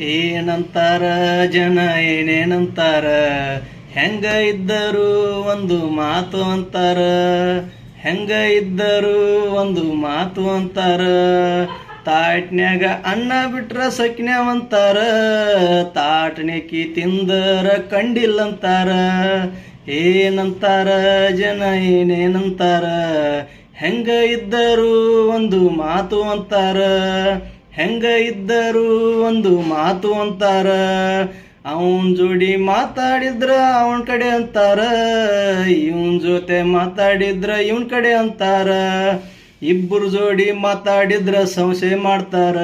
ಏನಂತಾರ ಜನ ಏನೇನಂತಾರ, ಹೆಂಗ ಇದ್ದರು ಒಂದು ಮಾತು ಅಂತಾರ. ಹೆಂಗ ಇದ್ದರು ಒಂದು ಮಾತು ಅಂತಾರ. ತಾಟ್ನ್ಯಾಗ ಅನ್ನ ಬಿಟ್ರ ಸೊಕ್ನ್ಯಾವಂತಾರ, ತಾಟ್ನೆಕಿ ತಿಂದರ ಕಂಡಿಲ್ಲಂತಾರ. ಏನಂತಾರ ಜನ ಏನೇನಂತಾರ, ಹೆಂಗ ಇದ್ದರು ಒಂದು ಮಾತು ಅಂತಾರ. ಹೆಂಗ ಇದ್ದರು ಒಂದು ಮಾತು ಅಂತಾರ. ಅವನ್ ಜೋಡಿ ಮಾತಾಡಿದ್ರ ಅವನ ಕಡೆ ಅಂತಾರ, ಇವನ್ ಜೊತೆ ಮಾತಾಡಿದ್ರ ಇವನ್ ಕಡೆ ಅಂತಾರ. ಇಬ್ಬರು ಜೋಡಿ ಮಾತಾಡಿದ್ರ ಸಂಶಯ ಮಾಡ್ತಾರ.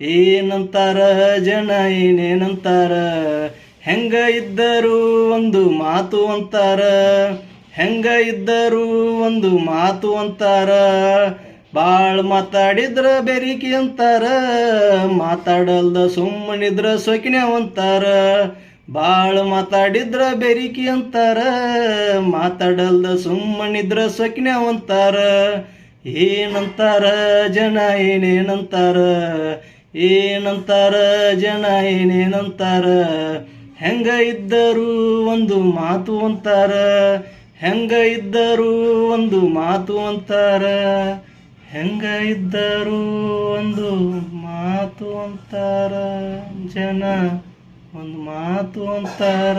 ಏನಂತಾರ ಜನ ಏನೇನಂತಾರ, ಹೆಂಗ ಇದ್ದರು ಒಂದು ಮಾತು ಅಂತಾರ. ಹೆಂಗ ಇದ್ದರು ಒಂದು ಮಾತು ಅಂತಾರ. ಬಾಳ್ ಮಾತಾಡಿದ್ರ ಬೆರಿಕಿ ಅಂತಾರ, ಮಾತಾಡಲ್ದ ಸುಮ್ಮನಿದ್ರ ಸೊಕಿನ್ಯಾವಂತಾರ. ಬಾಳ್ ಮಾತಾಡಿದ್ರ ಬೆರಿಕಿ ಅಂತಾರ, ಮಾತಾಡಲ್ದ ಸುಮ್ಮನಿದ್ರ ಸೊಕಿನ್ಯಾವಂತಾರ. ಏನಂತಾರ ಜನ ಏನೇನಂತಾರ, ಏನಂತಾರ ಜನ ಏನೇನಂತಾರ, ಹೆಂಗ ಇದ್ದರು ಒಂದು ಮಾತು ಅಂತಾರ. ಹೆಂಗ ಇದ್ದರು ಒಂದು ಮಾತು ಅಂತಾರ. ಹೆಂಗ ಇದ್ದರು ಒಂದು ಮಾತು ಅಂತಾರ. ಜನ ಒಂದು ಮಾತು ಅಂತಾರ.